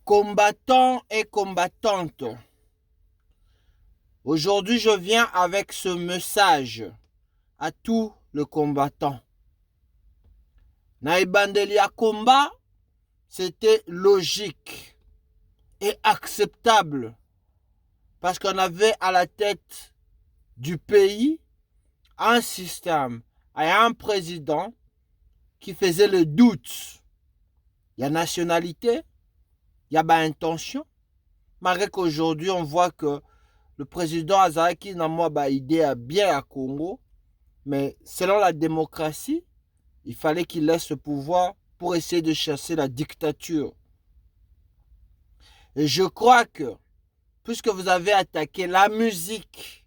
Combattants et combattantes, aujourd'hui je viens avec ce message à tous les combattants. Na ebandeli ya combat, c'était logique et acceptable parce qu'on avait à la tête du pays un système et un président qui faisait le doute. Il y a nationalité, il y a intention, malgré qu'aujourd'hui on voit que le président Azaraki n'a pas idée à bien à Congo, mais selon la démocratie, il fallait qu'il laisse le pouvoir pour essayer de chasser la dictature. Et je crois que, puisque vous avez attaqué la musique,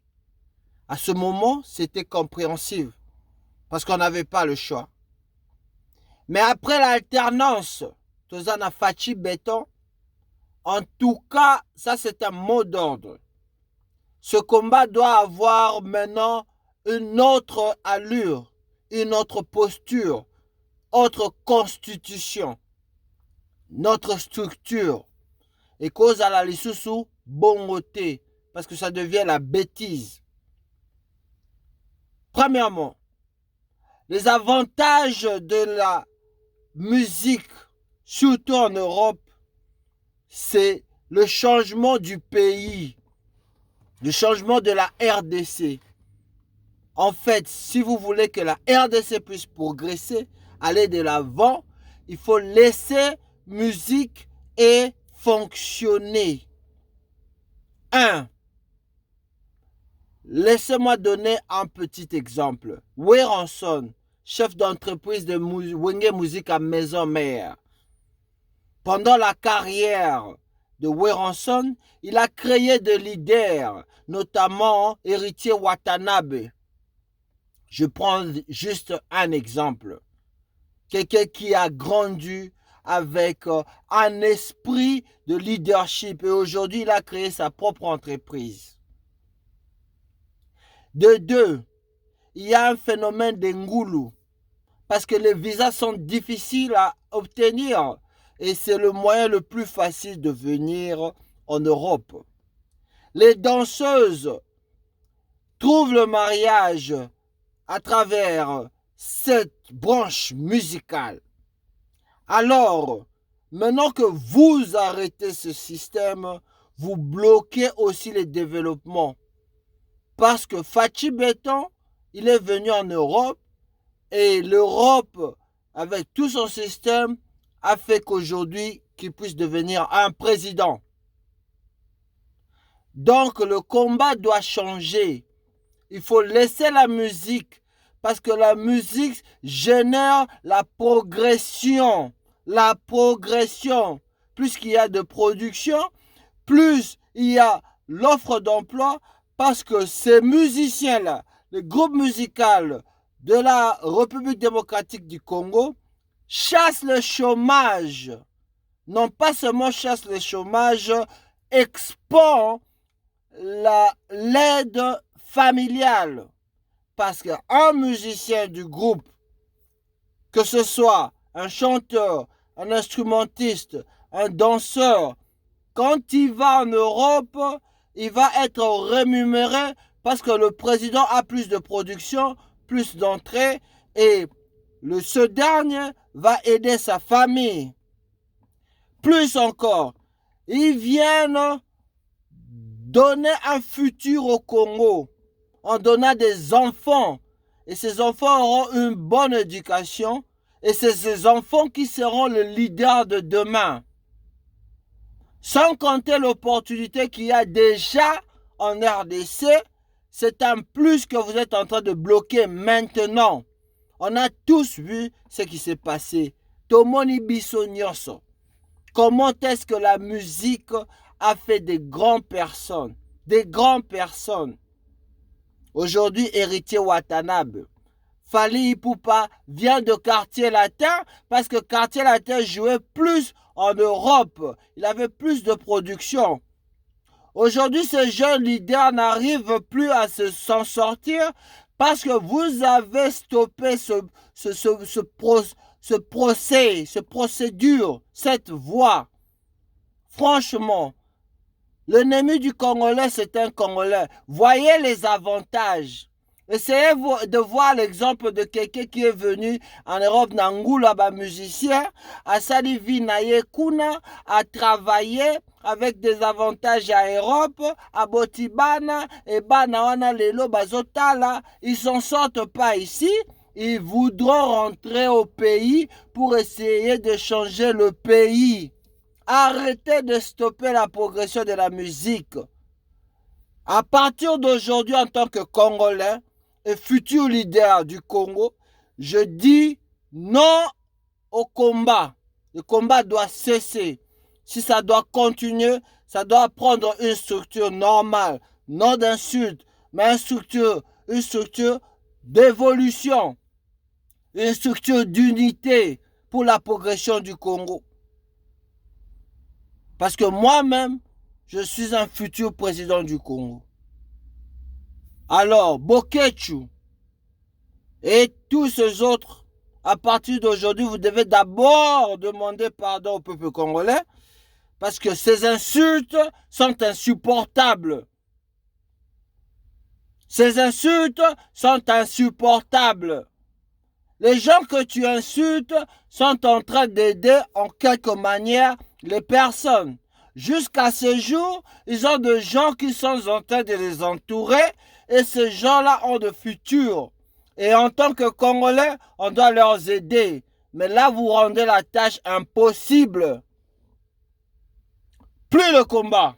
à ce moment, c'était compréhensible, parce qu'on n'avait pas le choix. Mais après l'alternance, Tozana Fachi Béton, en tout cas, ça c'est un mot d'ordre. Ce combat doit avoir maintenant une autre allure, une autre posture, autre constitution, notre structure. Et cause à la lisusu bongoté, parce que ça devient la bêtise. Premièrement, les avantages de la musique, surtout en Europe, c'est le changement du pays, le changement de la RDC. En fait, si vous voulez que la RDC puisse progresser, aller de l'avant, il faut laisser musique et fonctionner. 1. Laissez-moi donner un petit exemple. Weranson, chef d'entreprise de Wenge Musique à Maison Mère. Pendant la carrière de Weranson, il a créé des leaders, notamment Héritier Watanabe. Je prends juste un exemple. Quelqu'un qui a grandi avec un esprit de leadership et aujourd'hui il a créé sa propre entreprise. De deux, il y a un phénomène de ngoulou parce que les visas sont difficiles à obtenir et c'est le moyen le plus facile de venir en Europe. Les danseuses trouvent le mariage à travers cette branche musicale. Alors, maintenant que vous arrêtez ce système, vous bloquez aussi les développements. Parce que Fachi Béton, il est venu en Europe et l'Europe, avec tout son système, a fait qu'aujourd'hui, qu'il puisse devenir un président. Donc, le combat doit changer. Il faut laisser la musique parce que la musique génère la progression. La progression. Plus qu'il y a de production, plus il y a l'offre d'emploi parce que ces musiciens-là, les groupes musicaux de la République démocratique du Congo, chassent le chômage. Non pas seulement chassent le chômage, expand l'aide familiale. Parce qu'un musicien du groupe, que ce soit un chanteur, un instrumentiste, un danseur, quand il va en Europe, il va être rémunéré parce que le président a plus de production, plus d'entrées et ce dernier va aider sa famille. Plus encore, ils viennent donner un futur au Congo en donnant des enfants. Et ces enfants auront une bonne éducation. Et c'est ces enfants qui seront le leader de demain. Sans compter l'opportunité qu'il y a déjà en RDC, c'est un plus que vous êtes en train de bloquer maintenant. On a tous vu ce qui s'est passé. Tomoni Bissonyoso. Comment est-ce que la musique a fait des grandes personnes? Des grandes personnes. Aujourd'hui, Héritier Watanabe. Fally Ipupa vient de Quartier Latin parce que Quartier Latin jouait plus en Europe. Il avait plus de production. Aujourd'hui, ces jeunes leaders n'arrivent plus à s'en sortir parce que vous avez stoppé ce procédure, cette voie. Franchement, l'ennemi du Congolais, c'est un Congolais. Voyez les avantages. Essayez de voir l'exemple de quelqu'un qui est venu en Europe, Nangoula, musicien, à Salivi Naye Kuna, à travailler avec des avantages à Europe, à Botibana, et Banawana Lelo Bazotala. Ils s'en sortent pas ici. Ils voudront rentrer au pays pour essayer de changer le pays. Arrêtez de stopper la progression de la musique. À partir d'aujourd'hui, en tant que Congolais et futur leader du Congo, je dis non au combat. Le combat doit cesser. Si ça doit continuer, ça doit prendre une structure normale, non d'insulte, mais une structure d'évolution, une structure d'unité pour la progression du Congo. Parce que moi-même, je suis un futur président du Congo. Alors, Bokechu et tous ces autres, à partir d'aujourd'hui, vous devez d'abord demander pardon au peuple congolais parce que ces insultes sont insupportables. Ces insultes sont insupportables. Les gens que tu insultes sont en train d'aider en quelque manière les personnes. Jusqu'à ce jour, ils ont des gens qui sont en train de les entourer et ces gens-là ont de futur. Et en tant que Congolais, on doit leur aider. Mais là, vous rendez la tâche impossible. Plus le combat.